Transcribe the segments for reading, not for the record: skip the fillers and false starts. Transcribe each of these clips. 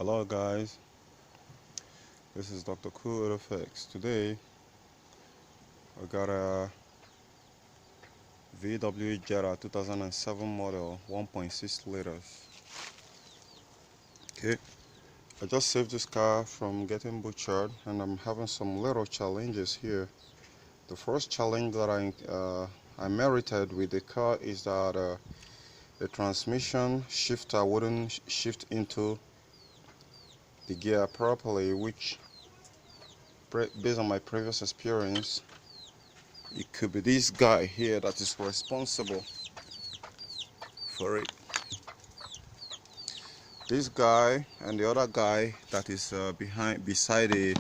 Hello guys, this is Dr. Cool Effects. Today I got a VW Jetta 2007 model 1.6 liters. Okay, I just saved this car from getting butchered and I'm having some little challenges here. The first challenge that I merited with the car is that the transmission shifter wouldn't shift into the gear properly, which based on my previous experience, it could be this guy here that is responsible for it. This guy and the other guy that is beside the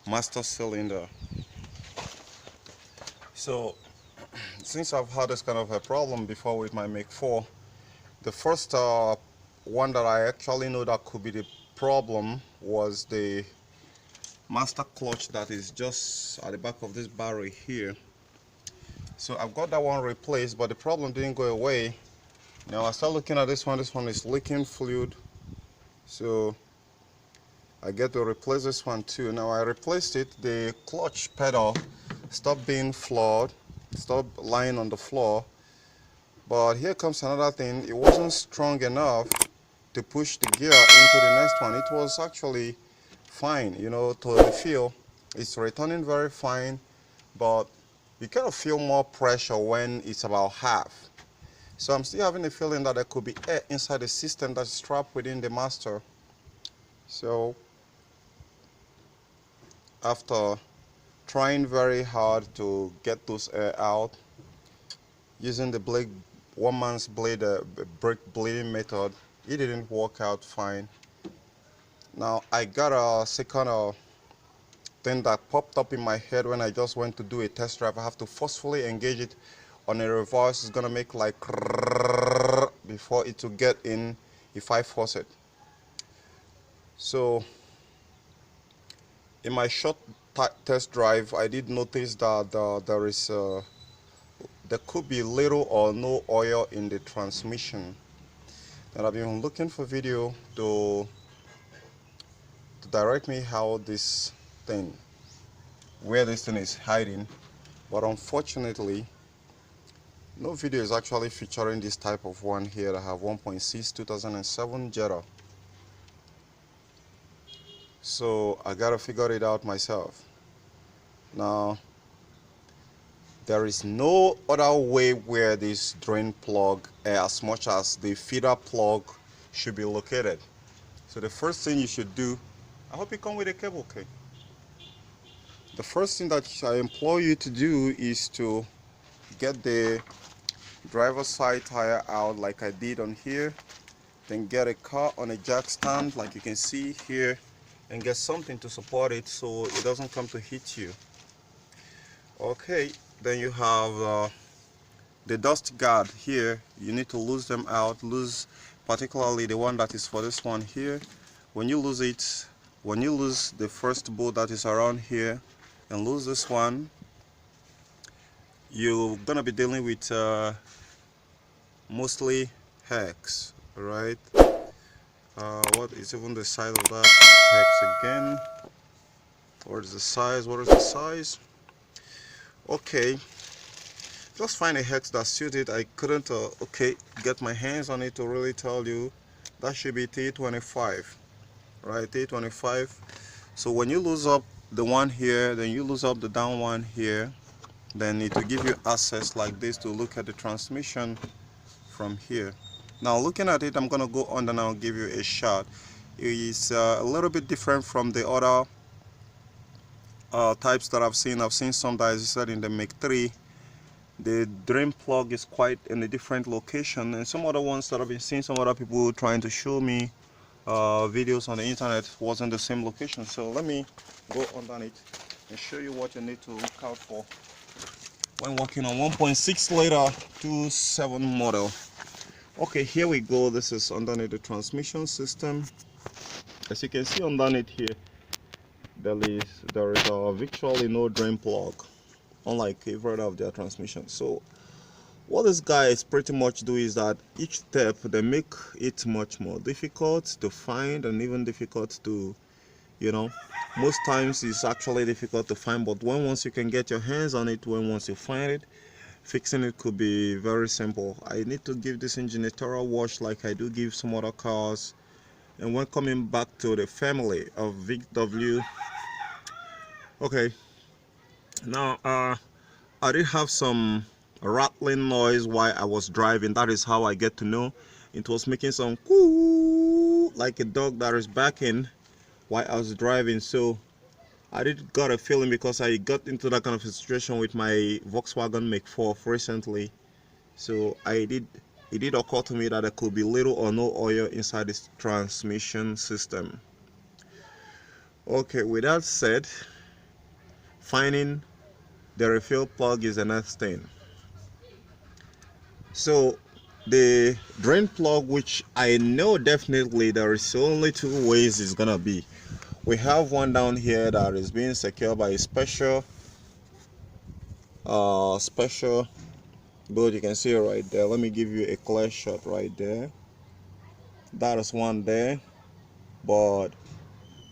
master cylinder. So since I've had this kind of a problem before with my Make 4, the first one that I actually know that could be the problem was the master clutch that is just at the back of this barrel here. So I've got that one replaced, but the problem didn't go away. Now I start looking at this one is leaking fluid, so I get to replace this one too. Now I replaced it, the clutch pedal stopped being flawed, stopped lying on the floor, but here comes another thing. It wasn't strong enough to push the gear into the next one. It was actually fine, you know, to the feel. It's returning very fine, but you kind of feel more pressure when it's about half. So I'm still having a feeling that there could be air inside the system that's trapped within the master. So after trying very hard to get those air out, using the blade, one man's blade, brake bleeding method, it didn't work out fine. Now I got a second thing that popped up in my head when I just went to do a test drive. I have to forcefully engage it on a reverse. It's gonna make like before it to get in if I force it. So in my short test drive, I did notice that there could be little or no oil in the transmission, and I've been looking for video to direct me how this thing, where this thing is hiding, but unfortunately no video is actually featuring this type of one here. I have 1.6 2007 Jetta. So I gotta figure it out myself. Now there is no other way where this drain plug, as much as the feeder plug, should be located. So the first thing you should do, I hope you come with a cable, okay? The first thing that I implore you to do is to get the driver's side tire out like I did on here, then get a car on a jack stand like you can see here, and get something to support it so it doesn't come to hit you. Okay, then you have the dust guard here. You need to lose them out, lose particularly the one that is for this one here. When you lose it, when you lose the first bolt that is around here and lose this one, you're gonna be dealing with mostly hex, right? What is even the size of that hex again? What is the size? What is the size? Okay, just find a hex that suited. I couldn't get my hands on it to really tell you. That should be T25, right? T25. So when you lose up the one here, then you lose up the down one here, then it will give you access like this to look at the transmission from here. Now looking at it, I'm gonna go on and I'll give you a shot. It is a little bit different from the other types that I've seen. I've seen some that is said in the Make 3. The drain plug is quite in a different location, and some other ones that I've been seeing some other people trying to show me videos on the internet wasn't the same location. So let me go underneath and show you what you need to look out for when working on 1.6 liter 27 model. Okay, here we go. This is underneath the transmission system. As you can see underneath here, there is virtually no drain plug, unlike every other of their transmission. So What these guys pretty much do is that each step they make it much more difficult to find and even difficult to, you know, most times it's actually difficult to find, but when once you can get your hands on it, when once you find it, fixing it could be very simple. I need to give this engine a thorough wash like I do give some other cars. And when coming back to the family of VW, okay, now I did have some rattling noise while I was driving. That is how I get to know it was making some coo like a dog that is barking while I was driving. So I did got a feeling because I got into that kind of a situation with my Volkswagen Make 4 recently. So it did occur to me that there could be little or no oil inside this transmission system. Okay, with that said, finding the refill plug is the next thing. So the drain plug, which I know definitely there is only two ways it's gonna be. We have one down here that is being secured by a special bolt. You can see it right there. Let me give you a clear shot right there. That is one there. But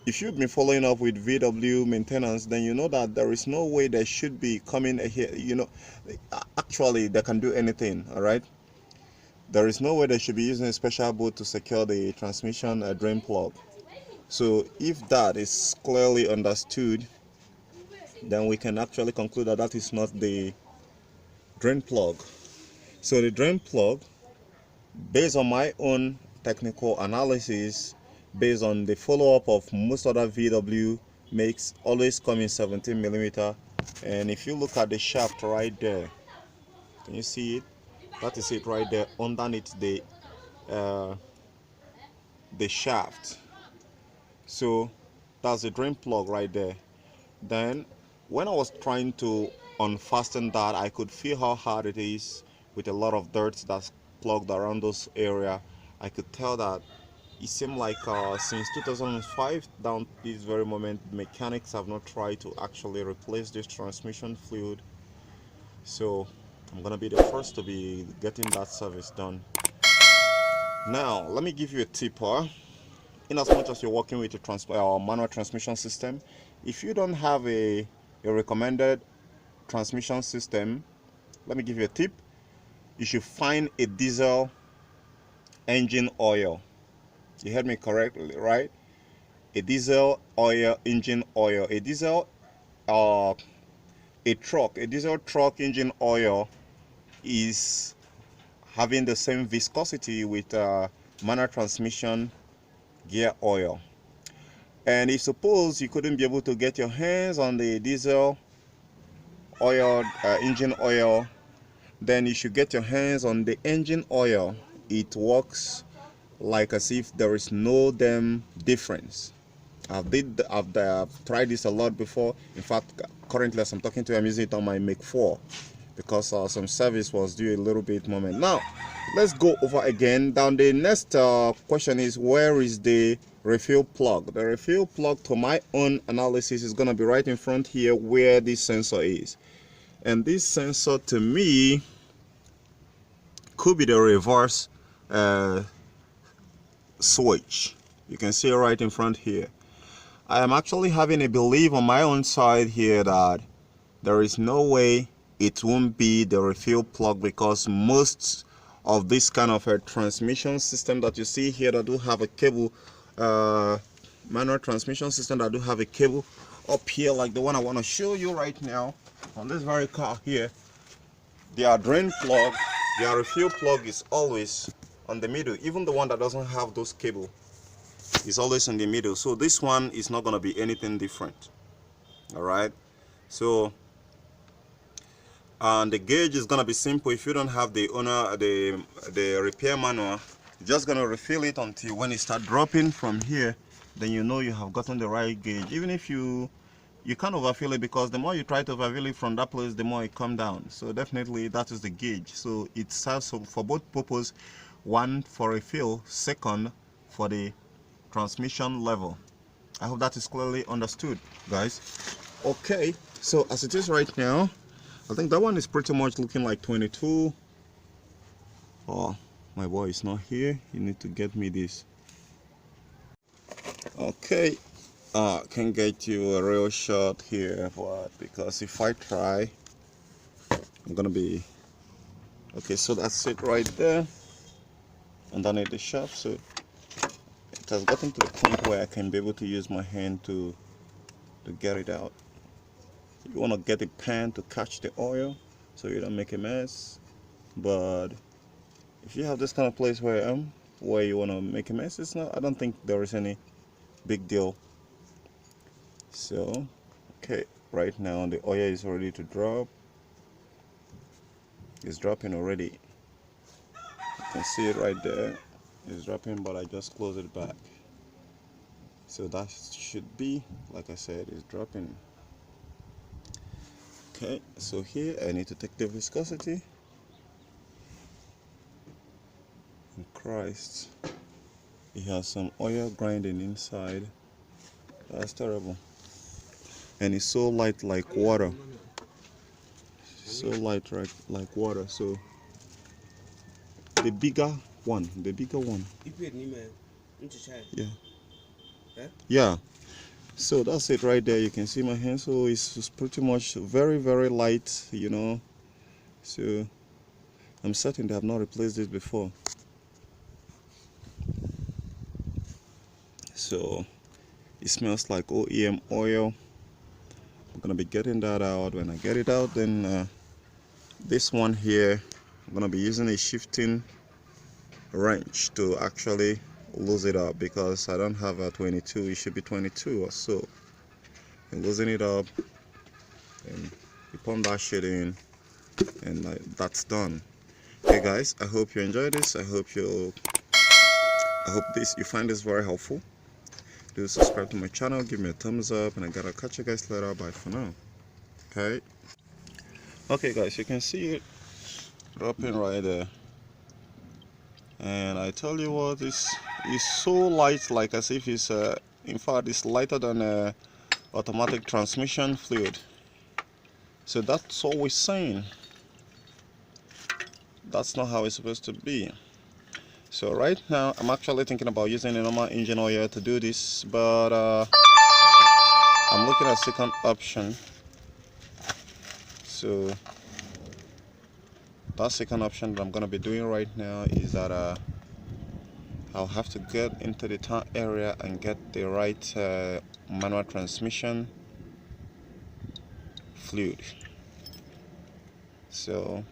if you've been following up with VW maintenance, then you know that there is no way they should be coming here. You know, actually they can do anything. All right. There is no way they should be using a special bolt to secure the transmission drain plug. So if that is clearly understood, then we can actually conclude that that is not the drain plug. So the drain plug, based on my own technical analysis, based on the follow-up of most other VW makes, always come in 17mm. And if you look at the shaft right there, can you see it? That is it right there underneath the shaft. So that's the drain plug right there. Then when I was trying to unfasten that, I could feel how hard it is with a lot of dirt that's plugged around those area. I could tell that it seemed like since 2005 down this very moment, mechanics have not tried to actually replace this transmission fluid. So I'm gonna be the first to be getting that service done. Now let me give you a tip. In as much as you're working with a manual transmission system, if you don't have a recommended transmission system, let me give you a tip. You should find a diesel engine oil. You heard me correctly, right? A diesel oil, engine oil. A diesel truck engine oil is having the same viscosity with manual transmission gear oil. And if suppose you couldn't be able to get your hands on the diesel oil, engine oil, then you should get your hands on the engine oil. It works like as if there is no damn difference. I've tried this a lot before. In fact, currently as I'm talking to you, I'm using it on my Make 4 because some service was due a little bit moment. Now let's go over again. Down the next question is, where is the refill plug? The refill plug, to my own analysis, is going to be right in front here where this sensor is. And this sensor to me could be the reverse switch. You can see it right in front here. I am actually having a belief on my own side here that there is no way it won't be the refill plug, because most of this kind of a transmission system that you see here that do have a cable, manual transmission system that do have a cable up here like the one I want to show you right now on this very car here, their drain plug, their refill plug is always on the middle. Even the one that doesn't have those cable is always in the middle. So this one is not going to be anything different. All right, so and the gauge is going to be simple. If you don't have the the repair manual, you're just going to refill it until when it start dropping from here, then you know you have gotten the right gauge. Even if you can't overfill it, because the more you try to overfill it from that place, the more it come down. So definitely that is the gauge. So it serves for both purposes: one for refill, second for the transmission level. I hope that is clearly understood, guys. Okay, so as it is right now, I think that one is pretty much looking like 22. Oh, my boy is not here. You need to get me this. Okay, can get you a real shot here, but because if I try, I'm gonna be okay. So that's it right there, underneath the shaft. So it has gotten to the point where I can be able to use my hand to get it out. You want to get a pan to catch the oil so you don't make a mess. But if you have this kind of place where I am, where you want to make a mess, it's not. I don't think there is any big deal. So, okay, right now the oil is ready to drop. It's dropping already. You can see it right there. It's dropping, but I just close it back. So that should be, like I said, it's dropping. Okay, so here I need to take the viscosity. And Christ, it has some oil grinding inside. That's terrible. And it's so light like water. So light like water. So the bigger one. Yeah. Yeah. So that's it right there. You can see my hand. So it's pretty much very, very light, you know. So I'm certain they have not replaced this before. So it smells like OEM oil. I'm gonna be getting that out. When I get it out, then this one here, I'm gonna be using a shifting wrench to actually lose it up, because I don't have a 22. It should be 22 or so. And losing it up, and you pump that shit in, and that's done. Okay guys, I hope you enjoyed this. I hope you find this very helpful. Do subscribe to my channel, give me a thumbs up, and I gotta catch you guys later. Bye for now. Okay guys, you can see it dropping right there. And I tell you what, it's so light, like as if it's in fact it's lighter than automatic transmission fluid. So that's all we're saying. That's not how it's supposed to be. So right now I'm actually thinking about using a normal engine oil to do this, but I'm looking at second option. So that second option that I'm gonna be doing right now is that I'll have to get into the town area and get the right manual transmission fluid. So,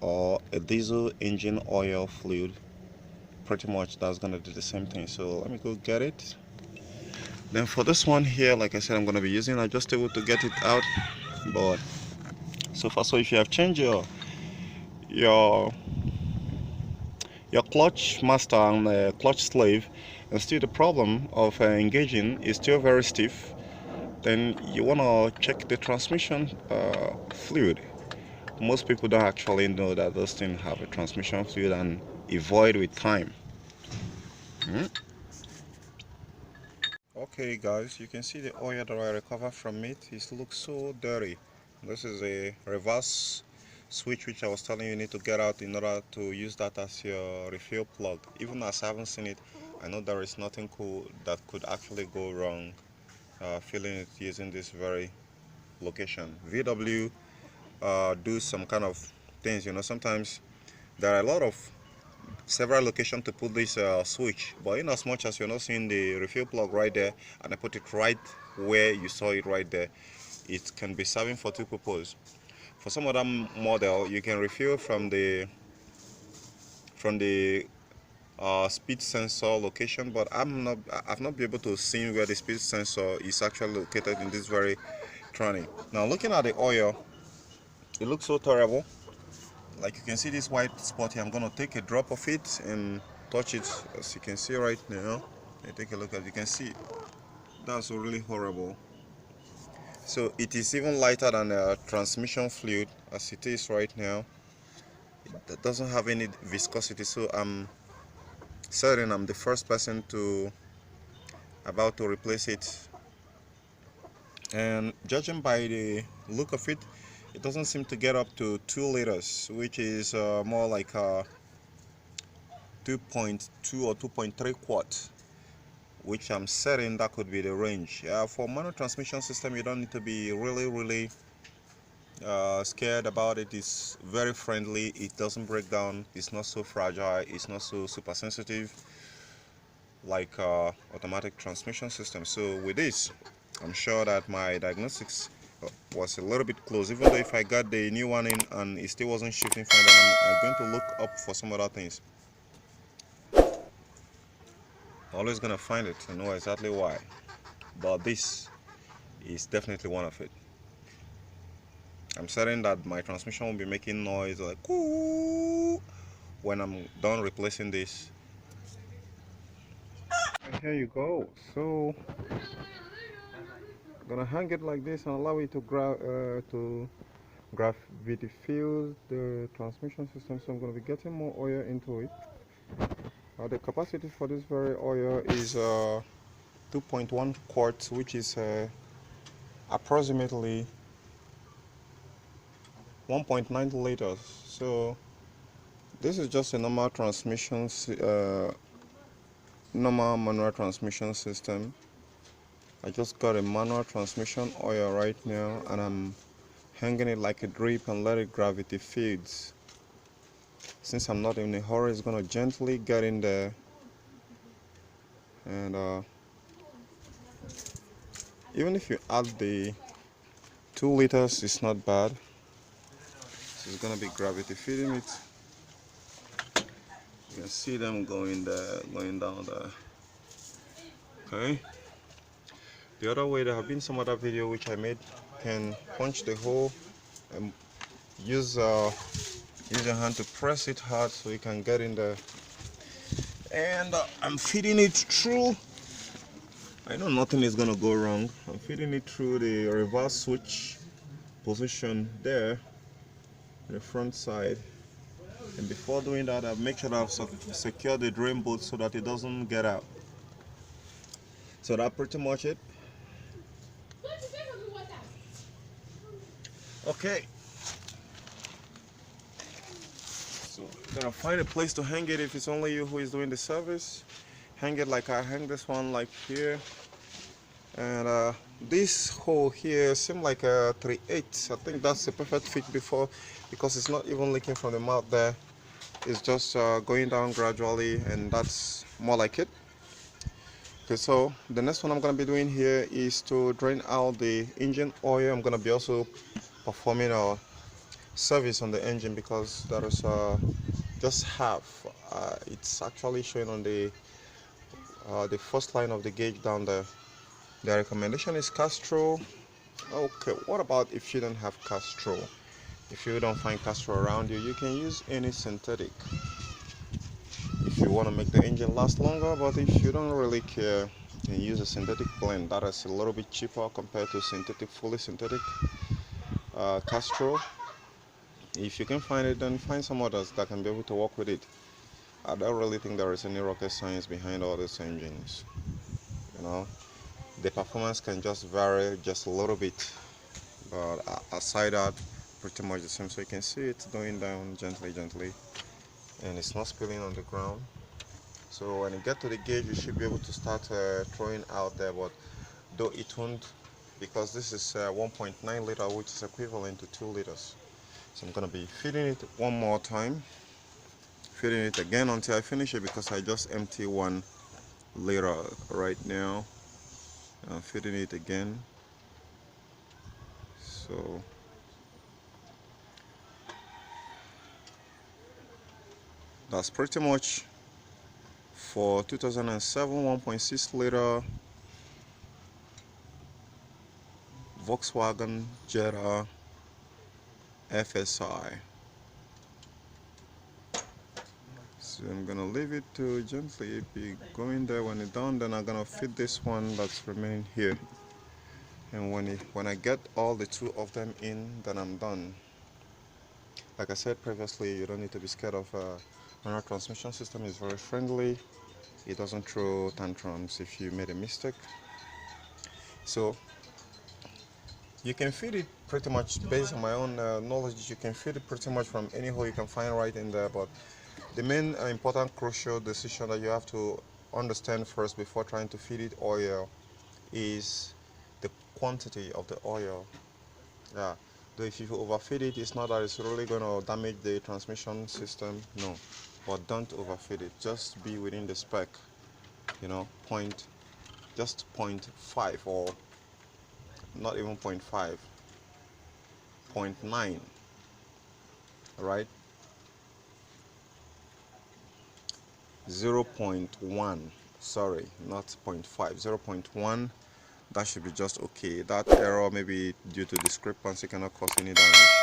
or a diesel engine oil fluid. Pretty much that's gonna do the same thing. So let me go get it. Then for this one here, like I said, I'm gonna be using adjustable to get it out. But so far, so if you have changed your clutch master and clutch slave, and still the problem of engaging is still very stiff, then you want to check the transmission fluid. Most people don't actually know that those things have a transmission fluid and avoid with time. Okay guys, you can see the oil that I recovered from it. It looks so dirty. This is a reverse switch which I was telling you need to get out in order to use that as your refill plug. Even as I haven't seen it, I know there is nothing cool that could actually go wrong filling it using this very location. VW do some kind of things, you know. Sometimes there are a lot of several locations to put this switch, but in as much as you're not seeing the refill plug right there, and I put it right where you saw it right there, it can be serving for two purposes. For some other model, you can refill from the speed sensor location, but I've not been able to see where the speed sensor is actually located in this very tranny. Now looking at the oil, it looks so terrible. Like you can see this white spot here. I'm gonna take a drop of it and touch it, as you can see right now. Take a look at it. You can see that's really horrible. So it is even lighter than the transmission fluid as it is right now. It doesn't have any viscosity, so I'm certain I'm the first person to about to replace it. And judging by the look of it, it doesn't seem to get up to 2 liters, which is more like 2.2 or 2.3 quart, which I'm setting. That could be the range. For manual transmission system, you don't need to be really scared about it. It's very friendly, it doesn't break down, it's not so fragile, it's not so super sensitive like automatic transmission system. So with this, I'm sure that my diagnostics was a little bit close, even though if I got the new one in and it still wasn't shifting fine, then I'm going to look up for some other things. Always gonna find it and know exactly why, but this is definitely one of it. I'm certain that my transmission will be making noise like "Coo" when I'm done replacing this. And here you go. So I'm gonna hang it like this and allow it to gravity fill the transmission system. So I'm gonna be getting more oil into it. The capacity for this very oil is 2.1 quarts, which is approximately 1.9 liters. So this is just a normal normal manual transmission system. I just got a manual transmission oil right now, and I'm hanging it like a drip and let it gravity feeds. Since I'm not in a hurry, it's gonna gently get in there, and even if you add the 2 liters, it's not bad. So it's gonna be gravity feeding it. You can see them going there, going down there. Okay. The other way, there have been some other video which I made. Can punch the hole and use your hand to press it hard so you can get in there. And I'm feeding it through. I know nothing is gonna go wrong. I'm feeding it through the reverse switch position there, the front side. And before doing that, I've made sure that I've secured the drain bolt so that it doesn't get out. So that's pretty much it. Okay. So I'm gonna find a place to hang it. If it's only you who is doing the service, hang it like I hang this one, like here. And this hole here seemed like a 3/8. I think that's the perfect fit before, because it's not even leaking from the mouth there. It's just going down gradually, and that's more like it. Okay, so the next one I'm going to be doing here is to drain out the engine oil. I'm going to be also performing a service on the engine, because there is just half. It's actually showing on the first line of the gauge down there. The recommendation is Castrol. Okay, what about if you don't have Castrol? If you don't find Castrol around you, you can use any synthetic if you want to make the engine last longer. But if you don't really care, you can use a synthetic blend that is a little bit cheaper compared to fully synthetic Castrol. If you can find it, then find some others that can be able to work with it. I don't really think there is any rocket science behind all these engines. You know, the performance can just vary just a little bit, but aside that, pretty much the same. So you can see it's going down gently, and it's not spilling on the ground. So when you get to the gauge, you should be able to start throwing out there, but though it won't, because this is 1.9 liter, which is equivalent to 2 liters. So I'm gonna be feeding it one more time, feeding it again until I finish it, because I just empty 1 liter right now. I'm feeding it again. So that's pretty much for 2007 1.6 liter Volkswagen Jetta FSI. So I'm gonna leave it to gently be going there. When it's done, then I'm gonna fit this one that's remaining here. And when I get all the 2 of them in, then I'm done. Like I said previously, you don't need to be scared of manual transmission system. Is very friendly. It doesn't throw tantrums if you made a mistake. So you can feed it pretty much based on my own knowledge. You can feed it pretty much from any hole you can find right in there, but The main important crucial decision that you have to understand first before trying to feed it oil is the quantity of the oil. Yeah, though if you overfeed it, it's not that it's really going to damage the transmission system, no, but don't overfeed it. Just be within the spec, you know, just 0.5, or not even 0.5, 0.9, right? 0.1, sorry, not 0.5, 0.1. That should be just okay. That error, maybe due to discrepancy, cannot cause any damage.